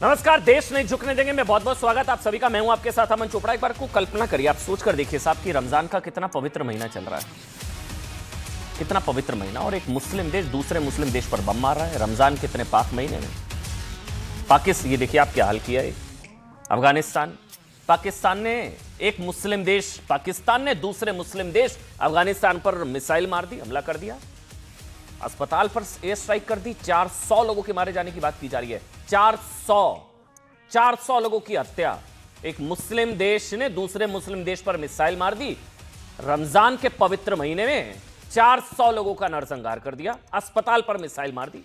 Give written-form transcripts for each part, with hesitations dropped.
नमस्कार। देश नहीं झुकने देंगे में बहुत बहुत स्वागत आप सभी का। मैं हूं आपके साथ अमन चोपड़ा। एक बार को कल्पना करिए, आप सोच कर देखिए साहब कि रमजान का कितना पवित्र महीना चल रहा है, कितना पवित्र महीना, और एक मुस्लिम देश दूसरे मुस्लिम देश पर बम मार रहा है रमजान के इतने पाक महीने में। पाकिस्तान, ये देखिए आप क्या हाल किया है अफगानिस्तान। पाकिस्तान ने एक मुस्लिम देश, पाकिस्तान ने दूसरे मुस्लिम देश अफगानिस्तान पर मिसाइल मार दी, हमला कर दिया, अस्पताल पर एयर स्ट्राइक कर दी। 400 लोगों के मारे जाने की बात की जा रही है। 400 लोगों की हत्या। एक मुस्लिम देश ने दूसरे मुस्लिम देश पर मिसाइल मार दी। रमजान के पवित्र महीने में 400 लोगों का नरसंहार कर दिया, अस्पताल पर मिसाइल मार दी।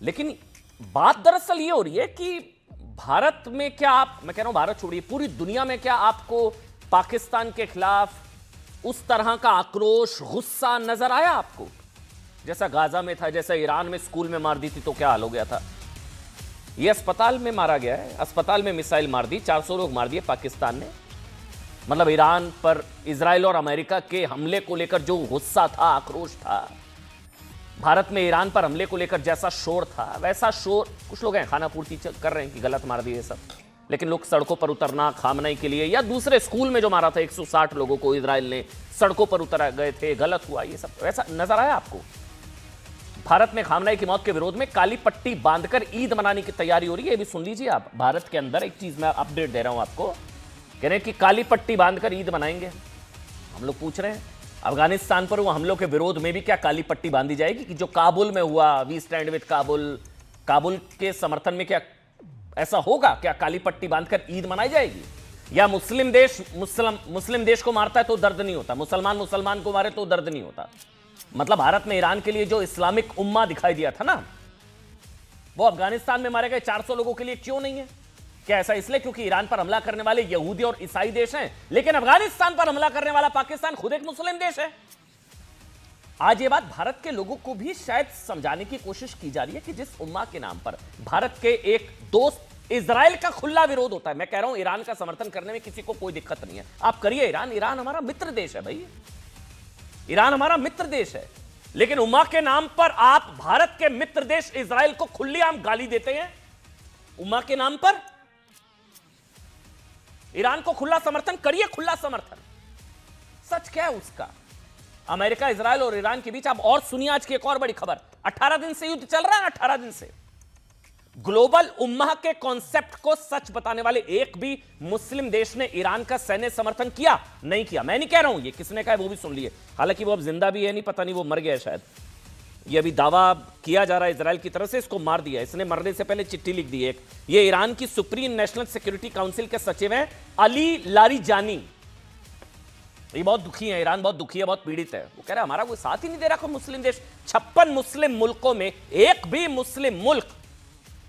लेकिन बात दरअसल ये हो रही है कि भारत में क्या आप, मैं कह रहा हूं भारत छोड़िए, पूरी दुनिया में क्या आपको पाकिस्तान के खिलाफ उस तरह का आक्रोश, गुस्सा नजर आया आपको? जैसा गाजा में था, जैसा ईरान में स्कूल में मार दी थी तो क्या हाल हो गया था, ये अस्पताल में मारा गया है। अस्पताल में मिसाइल मार दी, 400 लोग मार दिए पाकिस्तान ने। मतलब ईरान पर इजराइल और अमेरिका के हमले को लेकर जो गुस्सा था, आक्रोश था, भारत में ईरान पर हमले को लेकर जैसा शोर था वैसा शोर, कुछ लोग हैं खाना पूर्ति कर रहे हैं कि गलत मार दिए सब, लेकिन लोग सड़कों पर उतरना खामनाई के लिए, या दूसरे स्कूल में जो मारा था 160 लोगों को इजराइल ने, सड़कों पर उतर गए थे, गलत हुआ, ये सब वैसा नजर आया आपको? भारत में खामनाई की मौत के विरोध में काली पट्टी बांधकर ईद मनाने की तैयारी हो रही है। ये भी सुन लीजिए आप। भारत के अंदर एक चीज मैं अपडेट दे रहा हूं आपको, कह रहे हैं कि काली पट्टी बांधकर ईद मनाएंगे। हम लोग पूछ रहे हैं अफगानिस्तान पर हुआ हमलों के विरोध में भी क्या काली पट्टी बांधी जाएगी? कि जो काबुल में हुआ, we stand with Kabul, Kabul के समर्थन में क्या ऐसा होगा? क्या काली पट्टी बांधकर ईद मनाई जाएगी? या मुस्लिम देश को मारता है तो दर्द नहीं होता, मुसलमान को मारे तो दर्द नहीं होता? मतलब भारत में ईरान के लिए जो इस्लामिक उम्मा दिखाई दिया था ना, वो अफगानिस्तान में मारे गए 400 लोगों के लिए क्यों नहीं है? क्या ऐसा इसलिए क्योंकि ईरान पर हमला करने वाले यहूदी और ईसाई देश हैं, लेकिन अफगानिस्तान पर हमला करने वाला पाकिस्तान खुद एक मुस्लिम देश है? आज ये बात भारत के लोगों को भी शायद समझाने की कोशिश की जा रही है कि जिस उम्मा के नाम पर भारत के एक दोस्त इजराइल का खुला विरोध होता है। मैं कह रहा हूं ईरान का समर्थन करने में किसी को कोई दिक्कत नहीं है, आप करिए। ईरान हमारा मित्र देश है भाई, ईरान हमारा मित्र देश है, लेकिन उम्मा के नाम पर आप भारत के मित्र देश इजराइल को खुलेआम गाली देते हैं। उम्मा के नाम पर ईरान को खुला समर्थन करिए, खुला समर्थन। सच क्या है उसका? अमेरिका, इजराइल और ईरान के बीच आप और सुनिए आज की एक और बड़ी खबर। 18 दिन से युद्ध चल रहा है, 18 दिन से। ग्लोबल उम्मा के कॉन्सेप्ट को सच बताने वाले एक भी मुस्लिम देश ने ईरान का सैन्य समर्थन किया नहीं किया। मैं नहीं कह रहा हूं, ये किसने कहा है वो भी सुन लिए। हालांकि वो अब जिंदा भी है नहीं, पता नहीं वो मर गया है शायद। ये अभी दावा किया जा रहा है इजराइल की तरफ से, इसको मार दिया। इसने मरने से पहले चिट्ठी लिख दी एक। ये ईरान की सुप्रीम नेशनल सिक्योरिटी काउंसिल के सचिव हैं अली लारीजानी। ये बहुत दुखी है, ईरान बहुत दुखी है, बहुत पीड़ित है। वो कह रहा है हमारा कोई साथ ही नहीं दे रहा कोई मुस्लिम देश। 56 मुस्लिम मुल्कों में एक भी मुस्लिम मुल्क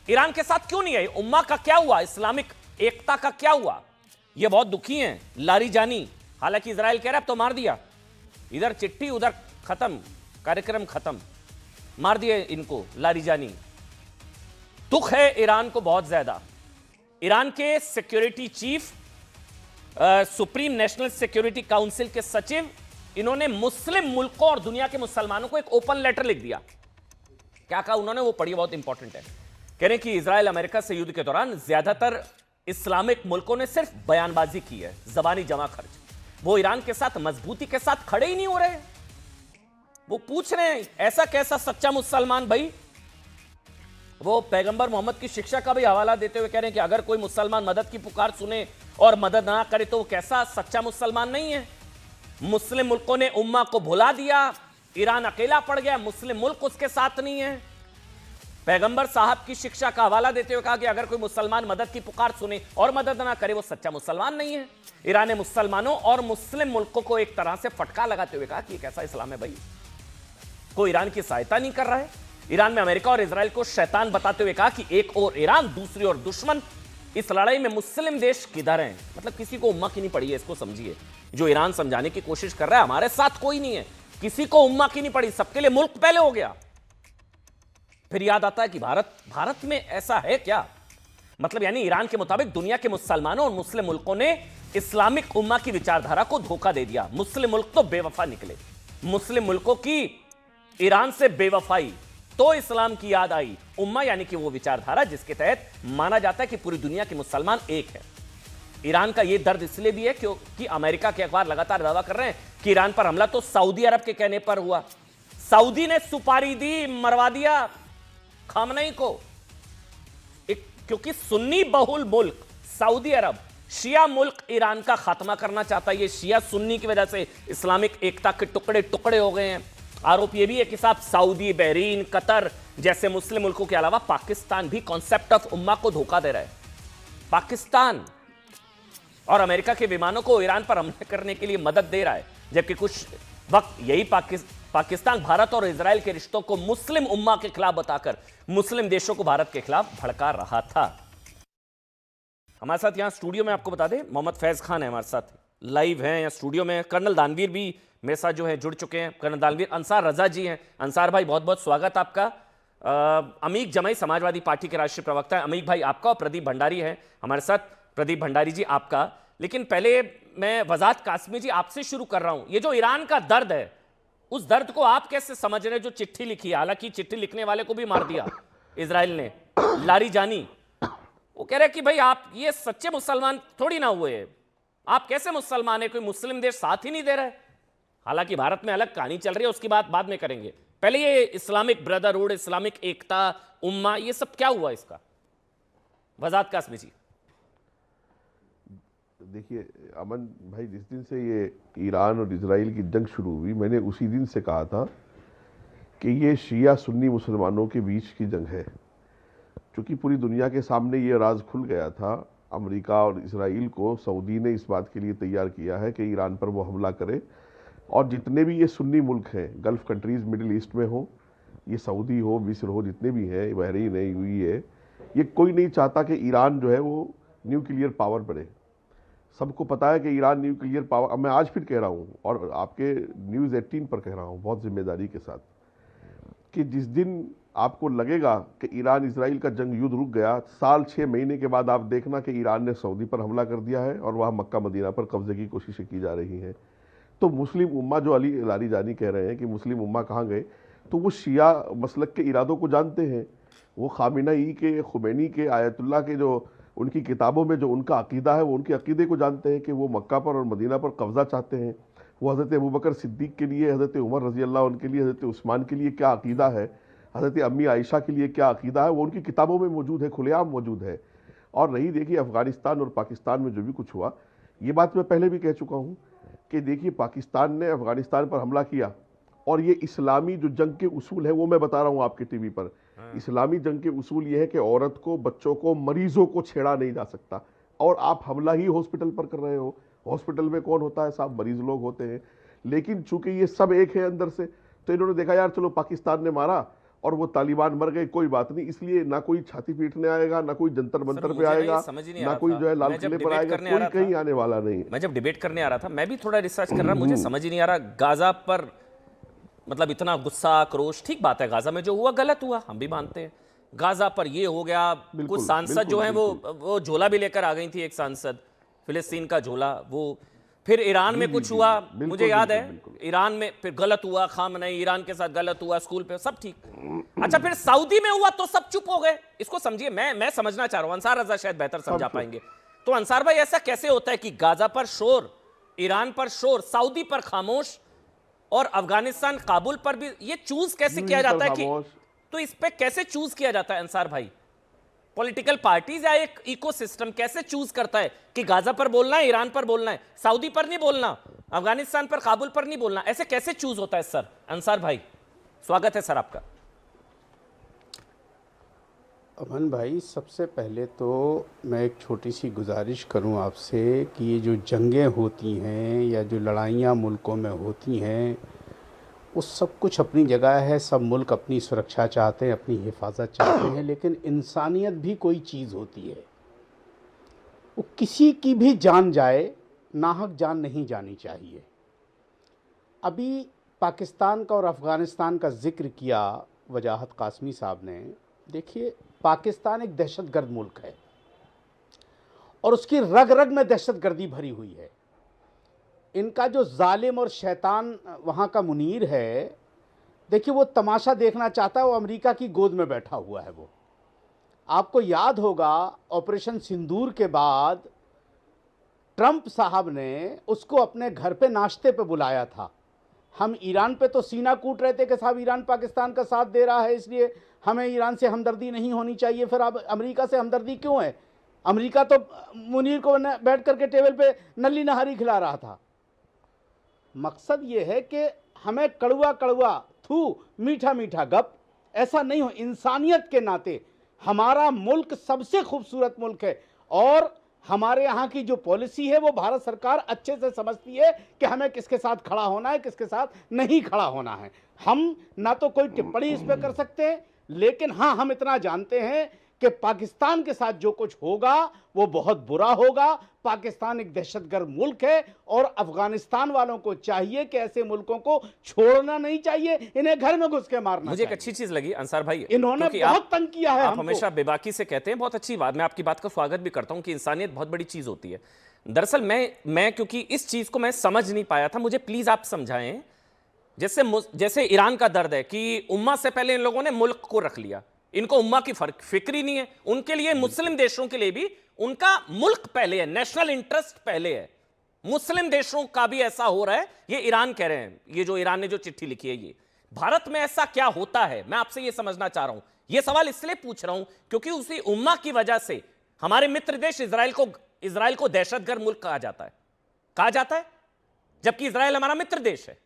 ईरान के साथ क्यों नहीं है? उम्मा का क्या हुआ? इस्लामिक एकता का क्या हुआ? ये बहुत दुखी हैं लारीजानी। हालांकि इजराइल कह रहा है अब तो मार दिया, इधर चिट्ठी उधर खत्म, कार्यक्रम खत्म, मार दिए इनको लारीजानी। दुख है ईरान को बहुत ज्यादा। ईरान के security chief, supreme national security council के सचिव, इन्होंने मुस्लिम मुल्कों और दुनिया के मुसलमानों को एक ओपन लेटर लिख दिया। क्या कहा उन्होंने, वो पढ़िए, बहुत इंपॉर्टेंट है। कह रहे हैं कि इजराइल अमेरिका से युद्ध के दौरान ज्यादातर इस्लामिक मुल्कों ने सिर्फ बयानबाजी की है, जबानी जमा खर्च। वो ईरान के साथ मजबूती के साथ खड़े ही नहीं हो रहे। वो पूछ रहे हैं ऐसा कैसा सच्चा मुसलमान भाई? वो पैगंबर मोहम्मद की शिक्षा का भी हवाला देते हुए कह रहे हैं कि अगर कोई मुसलमान मदद की पुकार सुने और मदद ना करे तो वो कैसा सच्चा मुसलमान नहीं है? मुस्लिम मुल्कों ने उम्मा को भुला दिया, ईरान अकेला पड़ गया, मुस्लिम मुल्क उसके साथ नहीं है। पैगंबर साहब की शिक्षा का हवाला देते हुए कहा कि अगर कोई मुसलमान मदद की पुकार सुने और मदद ना करे वो सच्चा मुसलमान नहीं है। ईरान ने मुसलमानों और मुस्लिम मुल्कों को एक तरह से फटका लगाते हुए कहा कि ये कैसा इस्लाम है भाई? कोई ईरान की सहायता नहीं कर रहा है। ईरान में अमेरिका और इजराइल को शैतान बताते हुए कहा कि एक और ईरान, दूसरी ओर दुश्मन। इस लड़ाई में मुस्लिम देश किधर हैं? मतलब किसी को उम्मा की नहीं पड़ी है, इसको समझिए। जो ईरान समझाने की कोशिश कर रहा है हमारे साथ कोई नहीं है, किसी को उम्मा की नहीं पड़ी, सबके लिए मुल्क पहले हो गया। फिर याद आता है कि भारत में ऐसा है क्या? मतलब यानी ईरान के मुताबिक दुनिया के मुसलमानों और मुस्लिम मुल्कों ने इस्लामिक उम्मा की विचारधारा को धोखा दे दिया। मुस्लिम मुल्क तो बेवफा निकले। मुस्लिम मुल्कों की ईरान से बेवफाई, तो इस्लाम की याद आई। उम्मा यानी कि वो विचारधारा जिसके तहत माना जाता है कि पूरी दुनिया के मुसलमान एक है। ईरान का यह दर्द इसलिए भी है क्योंकि अमेरिका के अखबार लगातार दावा कर रहे हैं कि ईरान पर हमला तो सऊदी अरब के कहने पर हुआ। सऊदी ने सुपारी दी, मरवा दिया खामनई को। क्योंकि सुन्नी बहुल मुल्क सऊदी अरब, शिया मुल्क ईरान का खात्मा करना चाहता है। ये शिया सुन्नी की वजह से इस्लामिक एकता के टुकड़े टुकड़े हो गए हैं। आरोप यह भी है कि साहब सऊदी, बहरीन, कतर जैसे मुस्लिम मुल्कों के अलावा पाकिस्तान भी कॉन्सेप्ट ऑफ उम्मा को धोखा दे रहा है। पाकिस्तान और अमेरिका के विमानों को ईरान पर हमले करने के लिए मदद दे रहा है, जबकि कुछ वक्त यही पाकिस्तान भारत और इजराइल के रिश्तों को मुस्लिम उम्मा के खिलाफ बताकर मुस्लिम देशों को भारत के खिलाफ भड़का रहा था। हमारे साथ यहां स्टूडियो में आपको बता दें, मोहम्मद फैज खान है हमारे साथ लाइव हैं यहाँ स्टूडियो में। कर्नल दानवीर भी मेरे साथ जो है जुड़ चुके हैं। कर्नल दानवीर, अंसार रजा जी हैं। अंसार भाई, बहुत बहुत स्वागत आपका। अमीक जमाई समाजवादी पार्टी के राष्ट्रीय प्रवक्ता है अमीक भाई आपका, और प्रदीप भंडारी है हमारे साथ। प्रदीप भंडारी जी आपका। लेकिन पहले मैं वजात कासमी जी आपसे शुरू कर रहा हूं। ये जो ईरान का दर्द है, उस दर्द को आप कैसे समझ रहे हैं जो चिट्ठी लिखी है? हालांकि चिट्ठी लिखने वाले को भी मार दिया इजराइल ने, लारीजानी। वो कह रहे हैं कि भाई आप ये सच्चे मुसलमान थोड़ी ना हुए, आप कैसे मुसलमान है? कोई मुस्लिम देश साथ ही नहीं दे रहा है। हालांकि भारत में अलग कहानी चल रही है, उसकी बात बाद में करेंगे। पहले ये इस्लामिक ब्रदरहुड, इस्लामिक एकता, उम्मा, ये सब क्या हुआ इसका? वजात कासमी जी। देखिए अमन भाई, जिस दिन से ये ईरान और इजराइल की जंग शुरू हुई, मैंने उसी दिन से कहा था कि ये शिया सुन्नी मुसलमानों के बीच की जंग है। क्योंकि पूरी दुनिया के सामने ये राज खुल गया था। अमेरिका और इजराइल को सऊदी ने इस बात के लिए तैयार किया है कि ईरान पर वो हमला करे, और जितने भी ये सुन्नी मुल्क हैं, गल्फ़ कंट्रीज़, मिडिल ईस्ट में हो, ये सऊदी हो, मिस्र हो, जितने भी हैं, बहरीन है, यूएई है, ये कोई नहीं चाहता कि ईरान जो है वो न्यूक्लियर पावर बने। सबको पता है कि ईरान न्यूक्लियर पावर, अब मैं आज फिर कह रहा हूँ और आपके न्यूज़ 18 पर कह रहा हूँ बहुत जिम्मेदारी के साथ, कि जिस दिन आपको लगेगा कि ईरान इजराइल का जंग युद्ध रुक गया, साल 6 महीने के बाद आप देखना कि ईरान ने सऊदी पर हमला कर दिया है और वहाँ मक्का मदीना पर कब्जे की कोशिशें की जा रही हैं। तो मुस्लिम उम्मा, जो अली लारीजानी कह रहे हैं कि मुस्लिम उम्मा कहाँ गए, तो वो शिया मसलक के इरादों को जानते हैं। वो खामिनेई के, खुमैनी के, आयतुल्लाह के जो उनकी किताबों में जो उनका अकीदा है, वो उनके अकीदे को जानते हैं कि वो मक्का पर और मदीना पर कब्जा चाहते हैं। वो हज़रत अबू बकर सिद्दीक़ के लिए, हज़रत उमर रज़ी अल्लाह उनके लिए, हज़रत उस्मान के लिए क्या अकीदा है, हज़रत अम्मी आयशा के लिए क्या अकीदा है, वो उनकी किताबों में मौजूद है, खुलेआम मौजूद है। और रही देखिए अफ़गानिस्तान और पाकिस्तान में जो भी कुछ हुआ, ये बात मैं पहले भी कह चुका हूँ कि देखिए पाकिस्तान ने अफ़गानिस्तान पर हमला किया, और ये इस्लामी जो जंग के उसूल है वो मैं बता रहा हूँ आपके टीवी पर। इस्लामी जंग के उसूल ये है कि औरत को, बच्चों को, मरीजों को छेड़ा नहीं जा सकता, और आप हमला ही हॉस्पिटल पर कर रहे हो। हॉस्पिटल में कौन होता है साहब? मरीज लोग होते हैं। लेकिन चूंकि ये सब एक है अंदर से, तो इन्होंने देखा यार चलो पाकिस्तान ने मारा और वो तालिबान मर गए, कोई बात नहीं, इसलिए ना कोई छाती पीटने आएगा, ना कोई जंतर मंतर पे आएगा, ना कोई जो है लाल किले पर आएगा, कोई कहीं आने वाला नहीं। मैं जब डिबेट करने आ रहा था, मैं भी थोड़ा रिसर्च कर रहा, मुझे समझ ही नहीं आ रहा गाजा पर, मतलब इतना गुस्सा, आक्रोश। ठीक बात है, गाजा में जो हुआ गलत हुआ, हम भी मानते हैं। गाजा पर ये हो गया, कुछ सांसद जो हैं वो झोला भी लेकर आ गई थी, एक सांसद फिलिस्तीन का झोला। वो फिर ईरान में कुछ हुआ, मुझे याद है, ईरान में फिर गलत हुआ, खामनेई ईरान के साथ गलत हुआ, स्कूल पे सब ठीक। अच्छा, फिर सऊदी में हुआ तो सब चुप हो गए। इसको समझिए, मैं समझना चाह रहा हूं, अंसार रजा शायद बेहतर समझा पाएंगे। तो अंसार भाई, ऐसा कैसे होता है कि गाजा पर शोर, ईरान पर शोर, सऊदी पर खामोश, और अफगानिस्तान, काबुल पर भी? ये चूज कैसे किया जाता है कि, तो इस पे कैसे चूज किया जाता है अंसार भाई? पॉलिटिकल पार्टीज या एक इकोसिस्टम कैसे चूज करता है कि गाजा पर बोलना है, ईरान पर बोलना है, सऊदी पर नहीं बोलना, अफगानिस्तान पर, काबुल पर नहीं बोलना? ऐसे कैसे चूज होता है सर? अंसार भाई, स्वागत है सर आपका। अमन भाई, सबसे पहले तो मैं एक छोटी सी गुजारिश करूं आपसे कि ये जो जंगें होती हैं या जो लड़ाइयाँ मुल्कों में होती हैं, वो सब कुछ अपनी जगह है। सब मुल्क अपनी सुरक्षा चाहते हैं, अपनी हिफाजत चाहते हैं, लेकिन इंसानियत भी कोई चीज़ होती है। वो किसी की भी जान जाए, नाहक जान नहीं जानी चाहिए। अभी पाकिस्तान का और अफ़गानिस्तान का ज़िक्र किया वजाहत कासमी साहब ने। देखिए, पाकिस्तान एक दहशतगर्द मुल्क है और उसकी रग रग में दहशतगर्दी भरी हुई है। इनका जो जालिम और शैतान वहाँ का मुनीर है, देखिए वो तमाशा देखना चाहता है, वो अमेरिका की गोद में बैठा हुआ है। वो आपको याद होगा ऑपरेशन सिंदूर के बाद ट्रंप साहब ने उसको अपने घर पे नाश्ते पे बुलाया था। हम ईरान पे तो सीना कूट रहे थे कि साहब ईरान पाकिस्तान का साथ दे रहा है, इसलिए हमें ईरान से हमदर्दी नहीं होनी चाहिए। फिर अब अमेरिका से हमदर्दी क्यों है? अमेरिका तो मुनीर को बैठ करके टेबल पे नली नहारी खिला रहा था। मकसद ये है कि हमें कड़वा कड़वा थू मीठा मीठा गप ऐसा नहीं हो। इंसानियत के नाते हमारा मुल्क सबसे खूबसूरत मुल्क है और हमारे यहाँ की जो पॉलिसी है वो भारत सरकार अच्छे से समझती है कि हमें किसके साथ खड़ा होना है, किसके साथ नहीं खड़ा होना है। हम ना तो कोई टिप्पणी इस पर कर सकते हैं, लेकिन हाँ हम इतना जानते हैं कि पाकिस्तान के साथ जो कुछ होगा वो बहुत बुरा होगा। पाकिस्तान एक दहशतगर्द मुल्क है और अफगानिस्तान वालों को चाहिए कि ऐसे मुल्कों को छोड़ना नहीं चाहिए, इन्हें घर में घुस के मारना। मुझे एक अच्छी चीज लगी अंसार भाई, इन्होंने बहुत तंग किया है। आप हमेशा बेबाकी से कहते हैं, बहुत अच्छी बात, मैं आपकी बात का स्वागत भी करता हूं कि इंसानियत बहुत बड़ी चीज होती है। दरअसल मैं क्योंकि इस चीज को मैं समझ नहीं पाया था, मुझे प्लीज आप समझाएं। जैसे ईरान का दर्द है कि उम्मा से पहले इन लोगों ने मुल्क को रख लिया, इनको उम्मा की फिक्र ही नहीं है। उनके लिए मुस्लिम देशों के लिए भी उनका मुल्क पहले है, नेशनल इंटरेस्ट पहले है। मुस्लिम देशों का भी ऐसा हो रहा है, ये ईरान कह रहे हैं, ये जो ईरान ने जो चिट्ठी लिखी है ये। भारत में ऐसा क्या होता है, मैं आपसे ये समझना चाह रहा हूं। ये सवाल इसलिए पूछ रहा हूं क्योंकि उसी उम्मा की वजह से हमारे मित्र देश इजराइल को दहशतगर्द मुल्क कहा जाता है, जबकि इजराइल हमारा मित्र देश है।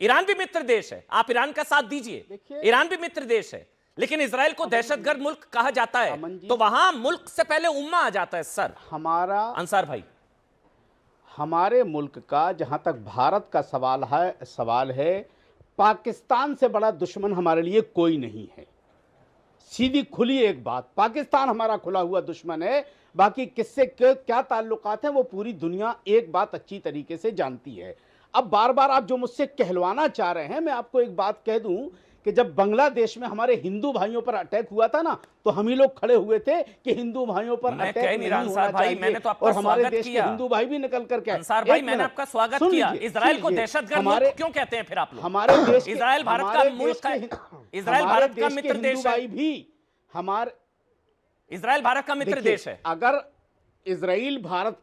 ईरान भी मित्र देश है, आप ईरान का साथ दीजिए, ईरान भी मित्र देश है, लेकिन इजराइल को दहशतगर्द मुल्क कहा जाता है, तो वहां मुल्क से पहले उम्मा आ जाता है। सर हमारा अंसार भाई, हमारे मुल्क का जहां तक भारत का सवाल है, पाकिस्तान से बड़ा दुश्मन हमारे लिए कोई नहीं है। सीधी खुली एक बात, पाकिस्तान हमारा खुला हुआ दुश्मन है। बाकी किससे क्या ताल्लुकात हैं वो पूरी दुनिया एक बात अच्छी तरीके से जानती है। अब बार बार आप जो मुझसे कहलवाना चाह रहे हैं, मैं आपको एक बात कह दूं कि जब बांग्लादेश में हमारे हिंदू भाइयों पर अटैक हुआ था ना, तो हम ही लोग खड़े हुए थे कि हिंदू भाइयों पर अटैक नहीं होना चाहिए। मैंने तो आपका और हमारे स्वागत देश के किया। हिंदू भाई भी निकल करके अंसार भाई, मैंने आपका स्वागत किया। इजराइल को दहशतगर्द मुल्क क्यों कहते हैं फिर आप लोग? हमारे देश इजराइल भारत का मुल्क है, इजराइल भारत का मित्र देश है, भी हमारे इजराइल भारत का मित्र देश है। अगर इजराइल भारत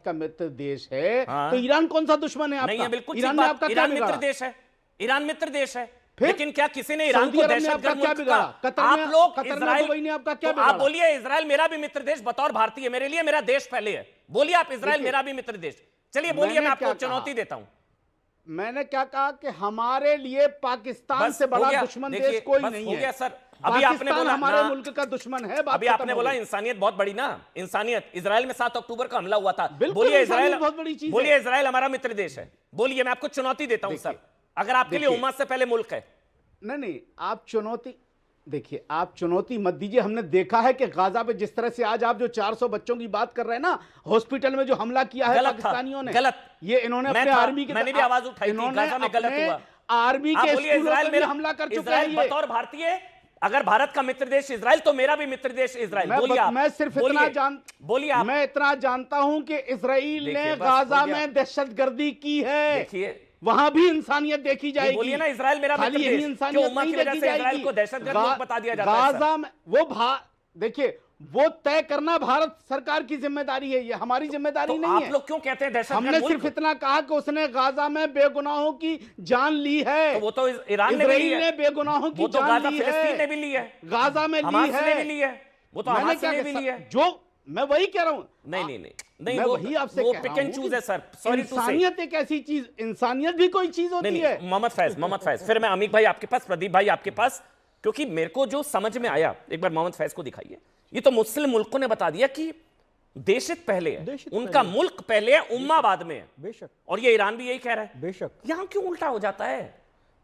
का मित्र देश है, तो ईरान कौन सा दुश्मन है आपका? नहीं है, बिल्कुल ईरान ने आपका क्या मित्र देश है, ईरान मित्र देश है। लेकिन क्या किसी ने ईरान को दहशतगर्द मुल्क कहा? आप लोग इजराइल, आप बोलिए इजराइल मेरा भी मित्र देश बतौर भारतीय, मेरे लिए मेरा देश पहले है। बोलिए आप इजराइल मेरा भी मित्र देश। चलिए बोलिए, मैं आपको चुनौती देता हूं। मैंने क्या कहा कि हमारे लिए पाकिस्तान से बड़ा दुश्मन देश कोई नहीं है। सर अभी आपने बोला हमारे मुल्क का दुश्मन है, अभी आपने बोला इंसानियत बहुत बड़ी ना, इंसानियत। इजराइल में 7 अक्टूबर का हमला हुआ था, बोलिए इजराइल बहुत बड़ी चीज है। बोलिए इजराइल हमारा मित्र देश है। बोलिए, मैं आपको चुनौती देता हूं सर, अगर आपके लिए उम्मा से पहले मुल्क है। नहीं, आप चुनौती देखिए, आप चुनौती मत दीजिए। हमने देखा है कि गाजा पे जिस तरह से आज आप जो 400 बच्चों की बात कर रहे हैं ना, हॉस्पिटल में जो हमला किया है पाकिस्तानियों ने, गलत। ये इन्होंने अपने आर्मी के, मैंने भी आवाज उठाई थी, गाजा में गलत हुआ। आर्मी के स्कूलों पे हमला कर चुका है। बतौर भारतीय, अगर भारत का मित्र देश इजराइल, तो मेरा भी मित्र देश इजराइल। बोलिए, मैं सिर्फ बोलिए, मैं इतना जानता हूं कि इजराइल ने गाजा में दहशतगर्दी की है। देखिए, वहां भी इंसानियत देखी जाएगी। बोलिए ना, इजराइल मेरा मित्र देश, इंसानियत उम्मा की वजह से इजराइल को दहशतगर्द मुल्क बता दिया जाता है। गाजा में वो देखिए, वो तय करना भारत सरकार की जिम्मेदारी है, ये हमारी जिम्मेदारी नहीं है। आप लोग क्यों कहते हैं दहशतगर्द मुल्क? हमने सिर्फ इतना कहा कि उसने गाजा में बेगुनाहों की जान ली है। तो वो तो ईरान ने बेगुनाहों की जान ली है, फिलिस्तीन ने भी ली है, गाजा में ली है, वो तो हमास ने भी ली है। जो मैं वही कह रहा हूं। नहीं, मैं वही आपसे कह रहा हूं चूज है सर। सॉरी, इंसानियत एक ऐसी चीज, इंसानियत भी कोई चीज होती है। मोहम्मद फैज, फिर मैं अमीक भाई आपके पास, प्रदीप भाई आपके पास, क्योंकि मेरे को जो समझ में आया, एक बार मोहम्मद फैज को दिखाइए। ये तो मुस्लिम मुल्कों ने बता दिया कि देशित पहले है, उनका मुल्क पहले है, उम्मा बाद में है। बेशक। और ये ईरान भी यही कह रहा है। बेशक। यहां क्यों उल्टा हो जाता है?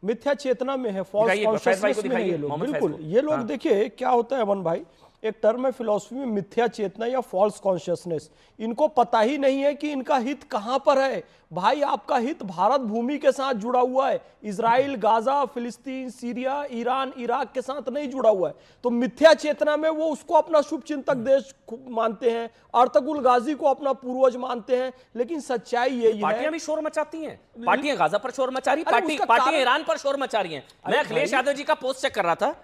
मिथ्या चेतना में है, फॉल्स कॉन्शियसनेस में है ये लोग। बिल्कुल, ये लोग देखिए क्या होता है अमन भाई, एक टर्म है फिलॉसफी में, मिथ्या चेतना या फॉल्स कॉन्शियसनेस। इनको पता ही नहीं है कि इनका हित कहां पर है। भाई आपका हित भारत भूमि के साथ जुड़ा हुआ है, इजराइल, गाजा, फिलिस्तीन, सीरिया, ईरान, इराक के साथ नहीं जुड़ा हुआ है। तो मिथ्या चेतना में वो उसको अपना शुभचिंतक देश मानते हैं, अर्तुगरुल गाजी को अपना पूर्वज मानते हैं। लेकिन सच्चाई यही है, पार्टियां भी शोर मचाती हैं, पार्टियां गाजा पर शोर मचा रही, अरे पार्टियां ईरान पर शोर मचा रही हैं। मैं अखिलेश यादव जी का पोस्ट चेक कर रहा था,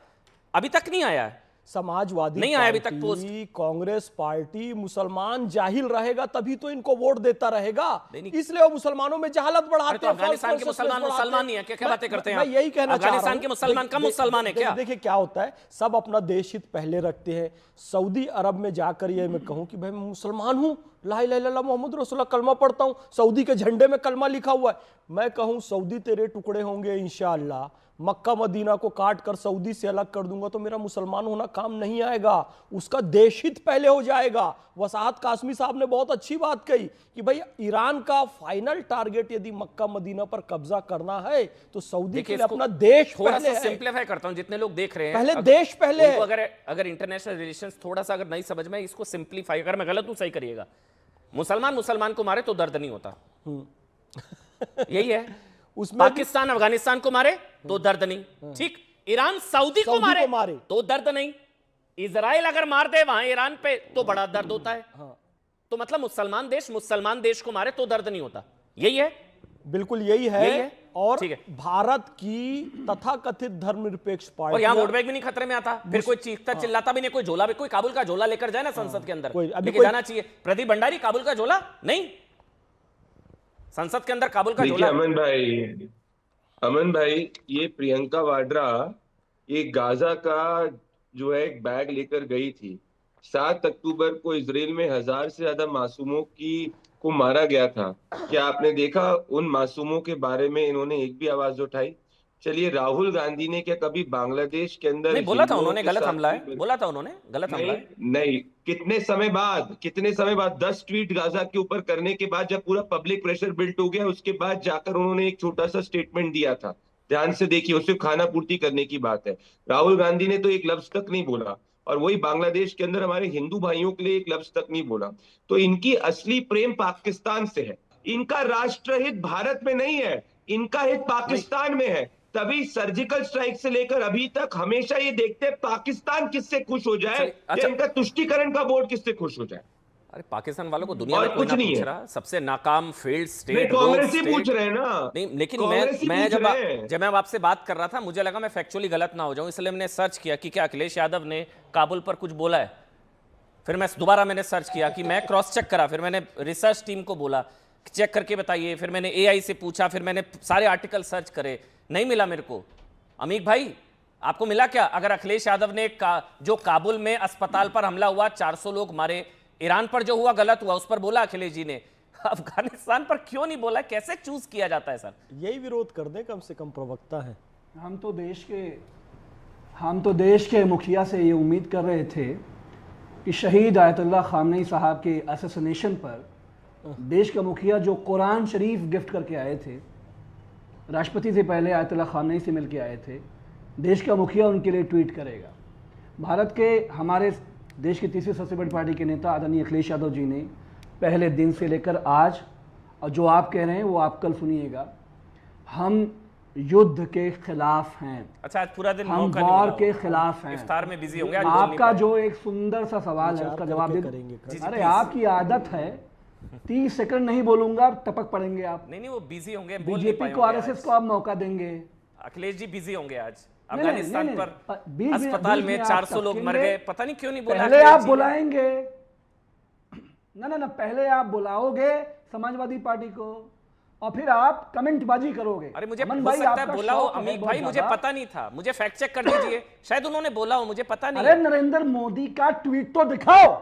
अभी तक नहीं आया है, समाजवादी नहीं आया अभी तक पोस्ट। कांग्रेस पार्टी, मुसलमान जाहिल रहेगा तभी तो इनको वोट देता रहेगा, इसलिए वो मुसलमानों में जहालत बढ़ाते तो हैं। अफगानिस्तान के मुसलमान मुसलमान नहीं है क्या? क्या बातें करते हैं मैं यही कहना चाह रहा हूं, अफगानिस्तान के मुसलमान कम मुसलमान है क्या? देखिए क्या होता है, सब अपना देश हित पहले रखते हैं। सऊदी अरब में जाकर ये मैं कहूं कि भाई मैं मुसलमान हूं, ला इलाहा इल्लल्लाह मोहम्मद रसूलुल्लाह कलमा पढ़ता हूं, सऊदी के झंडे में कलमा लिखा हुआ है, मैं कहूं सऊदी तेरे टुकड़े होंगे इंशाअल्लाह, मक्का मदीना को काट कर सऊदी से अलग कर दूंगा, तो मेरा मुसलमान होना काम नहीं आएगा, उसका देश हित पहले हो जाएगा। वसाहत कासमी साहब ने बहुत अच्छी बात कही कि भाई ईरान का फाइनल टारगेट यदि मक्का मदीना पर कब्जा करना है तो सऊदी के लिए अपना देश पहले है। सिंपलीफाई करता हूं, जितने लोग देख रहे हैं पहले देश पहले है। अगर इंटरनेशनल रिलेशंस थोड़ा सा अगर नहीं समझ में, इसको सिंपलीफाई, अगर मैं गलत हूं सही करिएगा, मुसलमान मुसलमान को मारे तो दर्द नहीं होता, यही है। उसमें पाकिस्तान अफगानिस्तान को मारे तो दर्द नहीं, ठीक। ईरान सऊदी को मारे तो दर्द नहीं, इजराइल अगर मार दे वहां ईरान पे तो बड़ा दर्द होता है। तो मतलब मुसलमान देश को मारे तो दर्द नहीं होता, यही है, बिल्कुल यही है। और भारत की तथाकथित धर्मनिरपेक्ष पार्टी, और यहां वोट बैंक भी नहीं खतरे में आता, फिर कोई चीखता चिल्लाता भी नहीं, कोई झोला भी, कोई काबुल का झोला लेकर जाए ना संसद के अंदर, लेके जाना चाहिए। प्रदीप भंडारी काबुल का झोला नहीं, संसद के अंदर काबुल का झोला। अमन भाई, ये प्रियंका वाड्रा ये गाजा का जो है एक बैग लेकर गई थी। 7 अक्टूबर को इजराइल में 1000 से ज्यादा मासूमों को मारा गया था। क्या आपने देखा उन मासूमों के बारे में इन्होंने एक भी आवाज उठाई? चलिए, राहुल गांधी ने क्या कभी बांग्लादेश के अंदर नहीं बोला था उन्होंने गलत हमला है, बोला था उन्होंने गलत हमला है? नहीं, कितने समय बाद 10 ट्वीट गाजा के ऊपर करने के बाद, जब पूरा पब्लिक प्रेशर बिल्ट हो गया, उसके बाद जाकर उन्होंने एक छोटा सा स्टेटमेंट दिया था। ध्यान से देखिए, उससे खाना पूर्ति करने की बात है। राहुल गांधी ने तो एक लफ्ज तक नहीं बोला, और वही बांग्लादेश के अंदर हमारे हिंदू भाइयों के लिए एक लफ्ज तक नहीं बोला। तो इनकी असली प्रेम पाकिस्तान से है, इनका राष्ट्रहित भारत में नहीं है, इनका हित पाकिस्तान में है। तभी सर्जिकल स्ट्राइक से लेकर अभी तक हमेशा ये देखते हैं पाकिस्तान किससे खुश हो जाए, या इनका तुष्टीकरण का बोर्ड किससे खुश हो जाए। अरे पाकिस्तान वालों को दुनिया में कुछ नहीं पूछ रहा, सबसे नाकाम फेल्ड स्टेट कांग्रेस ही पूछ रहे हैं ना। नहीं, लेकिन मैं जब मैं आपसे बात कर रहा था, मुझे लगा मैं फैक्चुअली गलत ना हो जाऊं, इसलिए मैंने सर्च किया कि क्या अखिलेश यादव ने काबुल पर कुछ बोला है। फिर मैं दोबारा मैंने सर्च किया, कि मैं क्रॉस चेक करा, फिर मैंने रिसर्च टीम को बोला चेक करके बताइए, फिर मैंने AI से पूछा, फिर मैंने सारे आर्टिकल सर्च करे, नहीं मिला मेरे को। अमीक भाई, आपको मिला क्या? अगर अखिलेश यादव ने जो काबुल में अस्पताल पर हमला हुआ, 400 लोग मारे, ईरान पर जो हुआ गलत हुआ, उस पर बोला अखिलेश जी ने, अफगानिस्तान पर क्यों नहीं बोला? कैसे चूज किया जाता है सर? यही विरोध कर दे, कम से कम प्रवक्ता है। हम तो देश के मुखिया से ये उम्मीद कर रहे थे कि शहीद आयतुल्लाह खामनेई साहब के असैसिनेशन पर देश का मुखिया जो कुरान शरीफ गिफ्ट करके आए थे, राष्ट्रपति से पहले आयतुल्लाह खामनेई से मिलके आए थे, देश का मुखिया उनके लिए ट्वीट करेगा। भारत के हमारे देश की तीसरी सबसे बड़ी पार्टी के नेता आदरणीय अखिलेश यादव जी ने पहले दिन से लेकर आज, और जो आप कह रहे हैं वो आप कल सुनिएगा, हम युद्ध के खिलाफ हैं। अच्छा, आज पूरा दिन हम वॉर के खिलाफ हैं। इफ्तार में बिजी होंगे। आपका जो एक सुंदर सा सवाल है उसका जवाब दे। अरे आपकी आदत है 30 सेकंड नहीं बोलूंगा, टपक पड़ेंगे आप। नहीं, वो बिजी होंगे। बीजेपी को, RSS को आप मौका देंगे। अखिलेश जी बिजी होंगे आज। अफगानिस्तान पर अस्पताल में 400 लोग मर गए, पता नहीं क्यों नहीं बोला। पहले आप बुलाएंगे ना, पहले आप बुलाओगे समाजवादी पार्टी को, और फिर आप कमेंटबाजी करोगे। अरे मुझे हो सकता है बोला हो अमीक भाई, मुझे पता नहीं था, मुझे फैक्ट चेक कर दीजिए, शायद उन्होंने बोला हो, मुझे पता नहीं। अरे नरेंद्र मोदी का ट्वीट तो दिखाओ,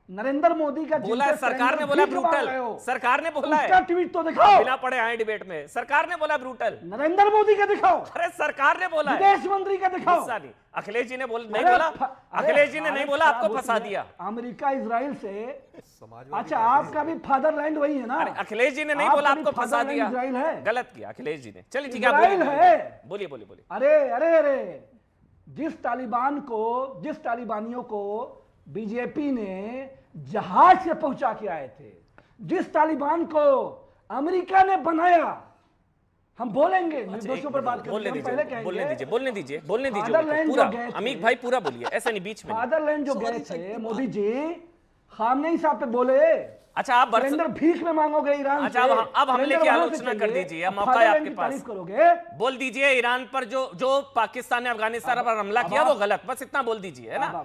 नरेंद्र मोदी का बोला, सरकार ने बोला ब्रूटल, सरकार ने बोला है, ट्वीट तो दिखाओ। बिना पढ़े आए डिबेट में, सरकार ने बोला ब्रूटल। नरेंद्र मोदी का दिखाओ। अरे सरकार ने बोला, विदेश मंत्री का दिखाओ। अखिलेश जी ने नहीं बोला, अखिलेश जी ने नहीं बोला, आपको फंसा दिया। अमेरिका इजराइल से, अच्छा आपका भी फादरलैंड वही है ना। अखिलेश जी ने नहीं बोला, आपको फंसा दिया, गलत किया अखिलेश जी ने। चलिए ठीक है, बोलिए। अरे जिस तालिबानियों को बीजेपी ने जहाज से पहुंचा के आए थे, जिस तालिबान को अमेरिका ने बनाया, हम बोलेंगे निर्दोषों पर बात बोलने करेंगे, हम दीजिए, पहले कहेंगे बोलने दीजिए फादरलैंड पूरा। जो गए थे, अमीक भाई पूरा बोलिए, ऐसे नहीं बीच में नहीं। फादरलैंड जो गए थे मोदी जी, खामनेई साहब पे बोले अच्छा आप सिलेंडर भीख में मांगोगे ईरान अच्छा से, अब हमले की सिलेंडर वहां से आलोचना कर चाहिए, दीजिए, अब अब मौका है फादरलैंड आपके की पास। तारीफ करोगे। बोल दीजिए ईरान पर जो पाकिस्तान ने अफगानिस्तान पर हमला किया वो गलत, बस इतना बोल दीजिए, है ना।